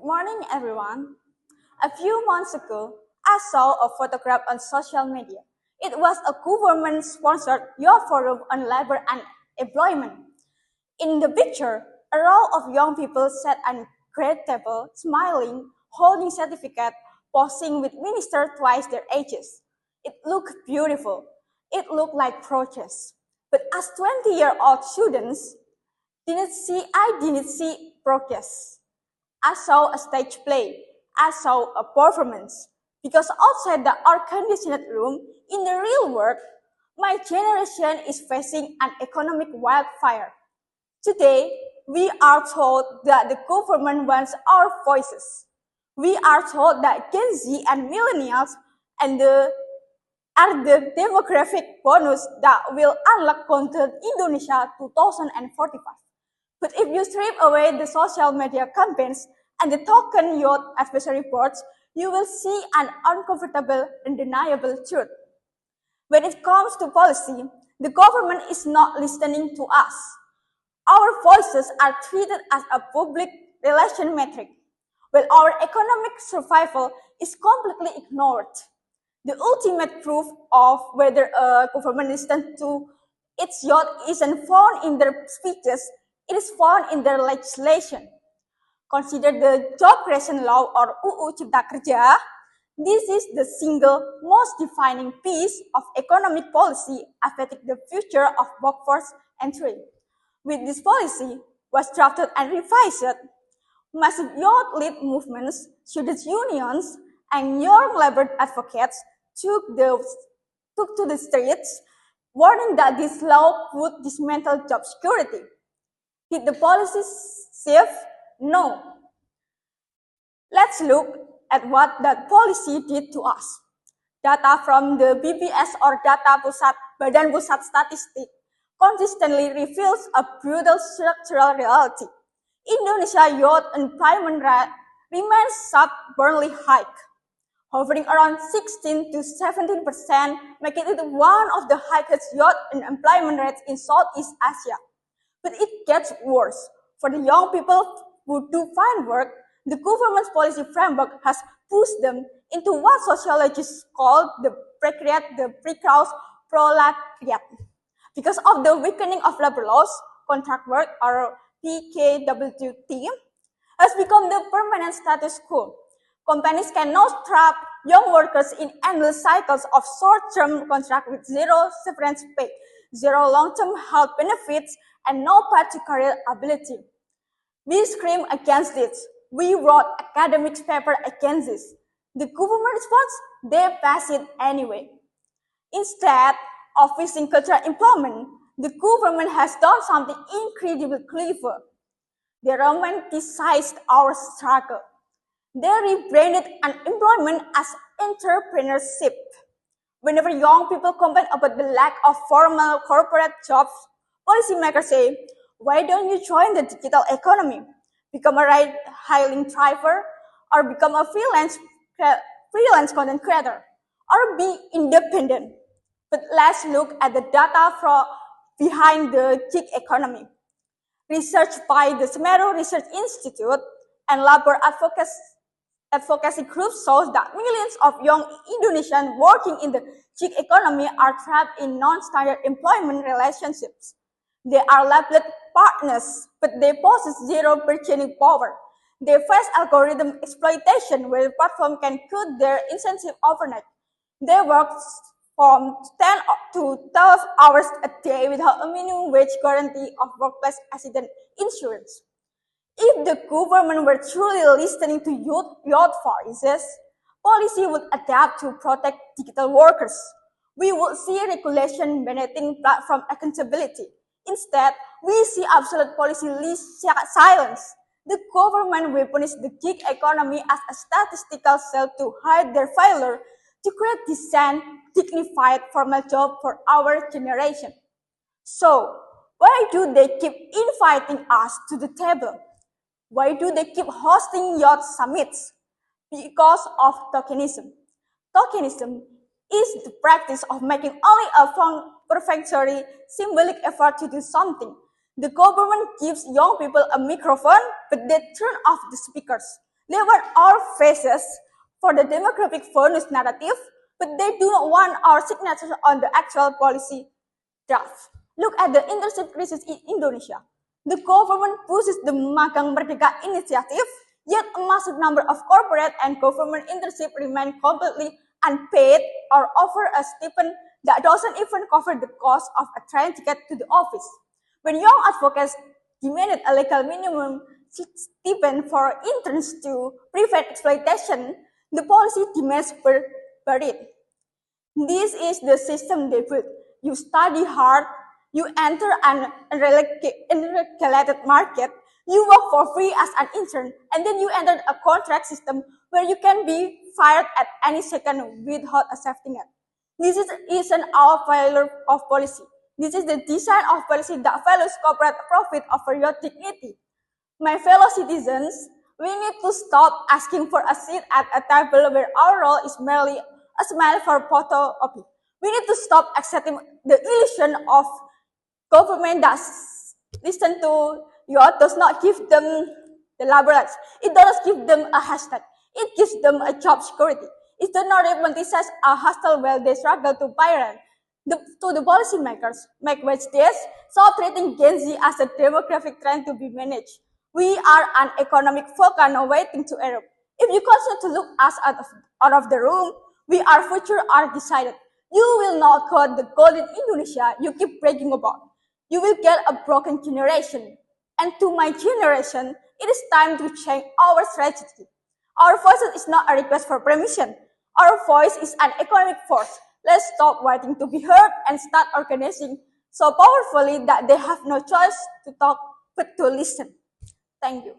morning, everyone. A few months ago, I saw a photograph on social media. It was a government-sponsored youth forum on labor and employment. In the picture, a row of young people sat at a great table, smiling, holding certificates, posing with ministers twice their ages. It looked beautiful. It looked like progress. But as 20-year-old students, I didn't see progress. I saw a stage play. I saw a performance. Because outside the air-conditioned room, in the real world, my generation is facing an economic wildfire. Today, we are told that the government wants our voices. We are told that Gen Z and millennials and are the demographic bonus that will unlock content Indonesia 2045. But if you strip away the social media campaigns and the token youth advisory boards, you will see an uncomfortable, undeniable truth. When it comes to policy, the government is not listening to us. Our voices are treated as a public relation metric, while our economic survival is completely ignored. The ultimate proof of whether a government listens to its youth isn't found in their speeches, it is found in their legislation. Consider the Job Creation Law or UU Cipta Kerja. This is the single most defining piece of economic policy affecting the future of workforce entry. With this policy was drafted and revised, massive youth-led movements, students' unions, and young labor advocates took to the streets, warning that this law would dismantle job security. Did the policy save? No. Let's look at what that policy did to us. Data from the BPS or Badan Pusat Statistik consistently reveals a brutal structural reality. Indonesia youth employment rate remains stubbornly high, hovering around 16 to 17%, making it one of the highest youth unemployment rates in Southeast Asia. But it gets worse. For the young people who do find work, the government's policy framework has pushed them into what sociologists call the precarious proletariat. Because of the weakening of labor laws, contract work, or PKWT, has become the permanent status quo. Companies can now trap young workers in endless cycles of short-term contracts with zero severance pay, zero long-term health benefits, and no path to career ability. We scream against this. We wrote academic paper against this. The government response, they pass it anyway. Instead of fixing cultural employment, the government has done something incredibly clever. They romanticized our struggle. They rebranded unemployment as entrepreneurship. Whenever young people complain about the lack of formal corporate jobs, policymakers say, why don't you join the digital economy, become a ride-hailing driver, or become a freelance content creator, or be independent? But let's look at the data behind the gig economy. Research by the Semeru Research Institute and labor advocacy groups shows that millions of young Indonesians working in the gig economy are trapped in non-standard employment relationships. They are labeled partners, but they possess zero bargaining power. They face algorithm exploitation where the platform can cut their incentive overnight. They work from 10 to 12 hours a day without a minimum wage guarantee of workplace accident insurance. If the government were truly listening to youth voices, policy would adapt to protect digital workers. We would see regulation benefiting platform accountability. Instead, we see absolute policy silence. The government will punish the gig economy as a statistical cell to hide their failure to create decent, dignified formal job for our generation. So, why do they keep inviting us to the table? Why do they keep hosting youth summits? Because of tokenism. Tokenism is the practice of making only a perfunctory symbolic effort to do something. The government gives young people a microphone, but they turn off the speakers. They want our faces for the demographic furnace narrative, but they do not want our signatures on the actual policy draft. Look at the internship crisis in Indonesia. The government pushes the Magang Merdeka initiative, yet a massive number of corporate and government internships remain completely unpaid or offer a stipend that doesn't even cover the cost of a train ticket to the office. When young advocates demanded a legal minimum stipend for interns to prevent exploitation, the policy demands were buried. This is the system they built. You study hard, you enter an unregulated market, you work for free as an intern, and then you enter a contract system where you can be fired at any second without a safety net. This isn't our failure of policy. This is the design of policy that values corporate profit over your dignity. My fellow citizens, we need to stop asking for a seat at a table where our role is merely a smile for photo op. We need to stop accepting the illusion of government that listen to you does not give them the labor rights. It does give them a hashtag. It gives them a job security. It does not romanticize a hostel while they struggle to pay rent. To the policymakers, make wage days, stop treating Gen Z as a demographic trend to be managed. We are an economic volcano waiting to erupt. If you continue to look us out of the room, our future are decided. You will not got the golden Indonesia you keep bragging about. You will get a broken generation. And to my generation, it is time to change our strategy. Our voice is not a request for permission. Our voice is an economic force. Let's stop waiting to be heard and start organizing so powerfully that they have no choice to talk but to listen. Thank you.